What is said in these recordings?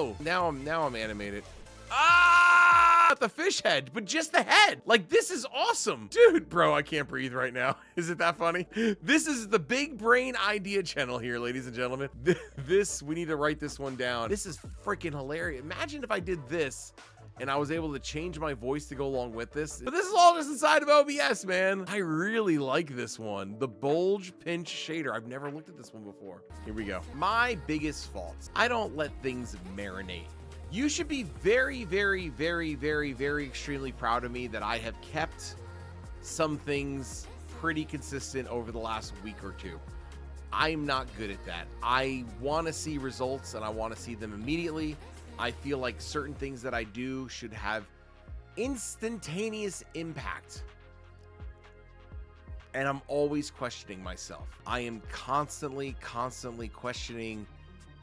go. Now I'm animated. Ah, the fish head, but just the head. Like, this is awesome. Dude, bro, I can't breathe right now. Is it that funny? This is the big brain idea channel here, ladies and gentlemen. We need to write this one down. This is freaking hilarious. Imagine if I did this and I was able to change my voice to go along with this. But this is all just inside of OBS, man. I really like this one. The bulge pinch shader. I've never looked at this one before. Here we go. My biggest faults. I don't let things marinate. You should be very, very, very, very, very extremely proud of me that I have kept some things pretty consistent over the last week or two. I'm not good at that. I want to see results and I want to see them immediately. I feel like certain things that I do should have instantaneous impact. And I'm always questioning myself. I am constantly questioning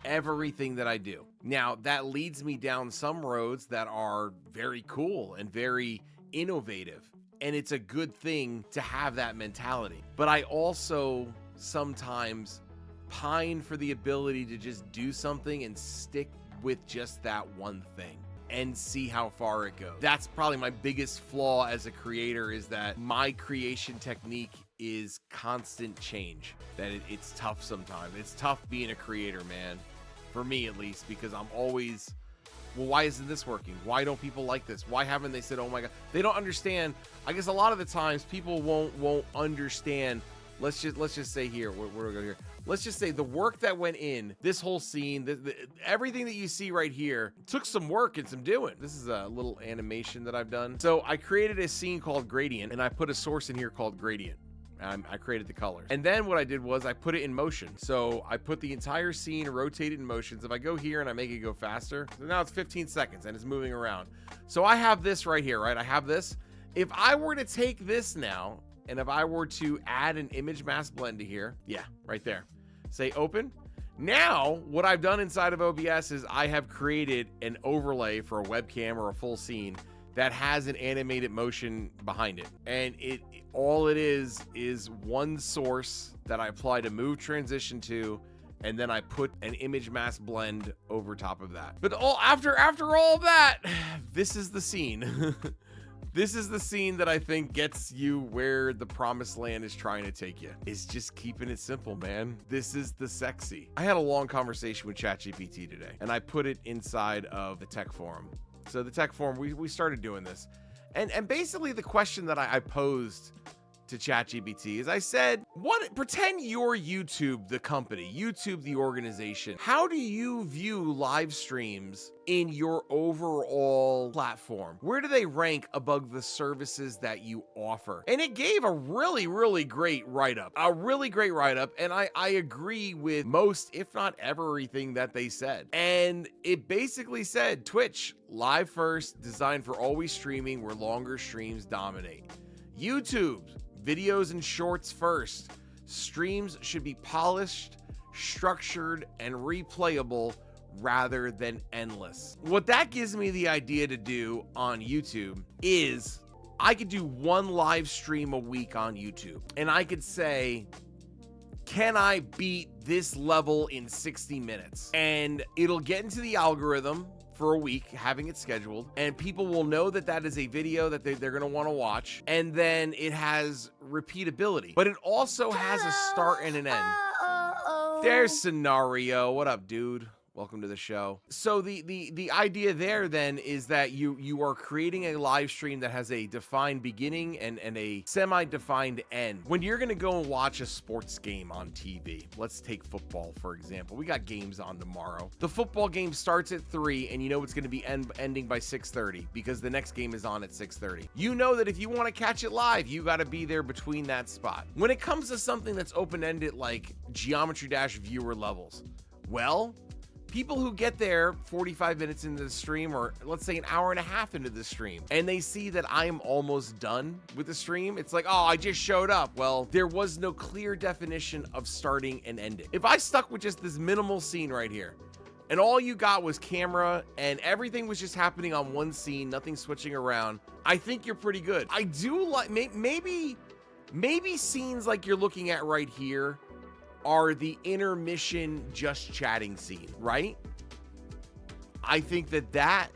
everything that I do. Now, that leads me down some roads that are very cool and very innovative. And it's a good thing to have that mentality. But I also sometimes pine for the ability to just do something and stick with just that one thing and see how far it goes. That's probably my biggest flaw as a creator, is that my creation technique is constant change. That it's tough sometimes. It's tough being a creator, man. For me, at least, because I'm always, well, why isn't this working? Why don't people like this? Why haven't they said, oh my God? They don't understand. I guess a lot of the times people won't understand. Let's just say here, where do we go here? Let's just say the work that went in this whole scene, everything that you see right here took some work and some doing. This is a little animation that I've done. So I created a scene called Gradient, and I put a source in here called Gradient. I created the colors. And then what I did was I put it in motion. So I put the entire scene rotated in motions. If I go here and I make it go faster, so now it's 15 seconds and it's moving around. So I have this right here, right? I have this. If I were to take this now, and if I were to add an image mask blend to here, yeah, right there. Say open. Now, what I've done inside of OBS is I have created an overlay for a webcam or a full scene that has an animated motion behind it. And all it is one source that I applied a move transition to, and then I put an image mask blend over top of that. But after all of that, this is the scene. This is the scene that I think gets you where the promised land is trying to take you. It's just keeping it simple, man. This is the sexy. I had a long conversation with ChatGPT today, and I put it inside of the tech forum. So the tech forum, we started doing this. And basically the question that I posed to ChatGPT is, I said, pretend you're YouTube, the company, YouTube, the organization. How do you view live streams in your overall platform? Where do they rank above the services that you offer? And it gave a really, really great write-up, and I agree with most, if not everything that they said. And it basically said, Twitch, live first, designed for always streaming where longer streams dominate. YouTube, videos and shorts first. Streams should be polished, structured, and replayable rather than endless. What that gives me the idea to do on YouTube is I could do one live stream a week on YouTube, and I could say, can I beat this level in 60 minutes? And it'll get into the algorithm for a week, having it scheduled, and people will know that that is a video that they're going to want to watch, and then it has repeatability, but it also has a start and an end. There's Scenario. What up, dude? Welcome to the show. So the idea there then is that you are creating a live stream that has a defined beginning and a semi-defined end. When you're gonna go and watch a sports game on TV, let's take football for example. We got games on tomorrow. The football game starts at 3, and you know it's gonna be ending by 6:30 because the next game is on at 6:30. You know that if you want to catch it live, you got to be there between that spot. When it comes to something that's open-ended like Geometry Dash viewer levels, well, people who get there 45 minutes into the stream, or let's say an hour and a half into the stream, and they see that I'm almost done with the stream, it's like, oh, I just showed up. Well, there was no clear definition of starting and ending. If I stuck with just this minimal scene right here, and all you got was camera and everything was just happening on one scene, nothing switching around, I think you're pretty good. I do like, maybe scenes like you're looking at right here are the intermission just chatting scene, right? I think that that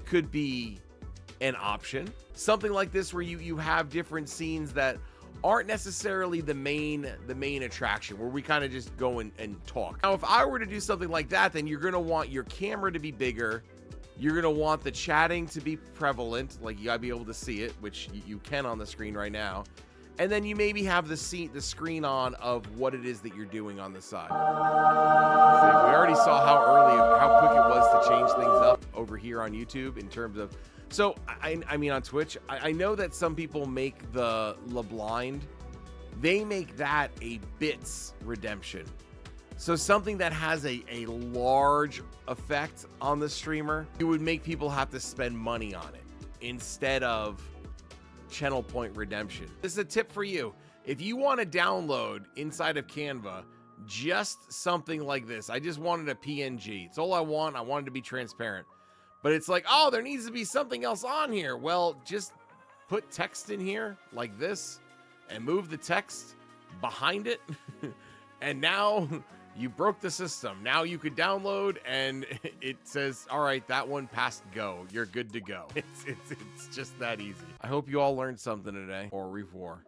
could be an option. Something like this where you have different scenes that aren't necessarily the main attraction, where we kind of just go and talk. Now, if I were to do something like that, then you're gonna want your camera to be bigger. You're gonna want the chatting to be prevalent, like you gotta be able to see it, which you can on the screen right now. And then you maybe have the screen on of what it is that you're doing on the side. See, we already saw how quick it was to change things up over here on YouTube in terms of. So, I mean, on Twitch, I know that some people make the blind, they make that a bits redemption. So something that has a large effect on the streamer, it would make people have to spend money on it instead of channel point redemption. This is a tip for you. If you want to download inside of Canva, just something like this. I just wanted a PNG. It's all I want. I wanted to be transparent. But it's like, oh, there needs to be something else on here. Well, just put text in here like this and move the text behind it. And now you broke the system. Now you could download and it says, all right, that one passed go. You're good to go. It's just that easy. I hope you all learned something today. Au revoir.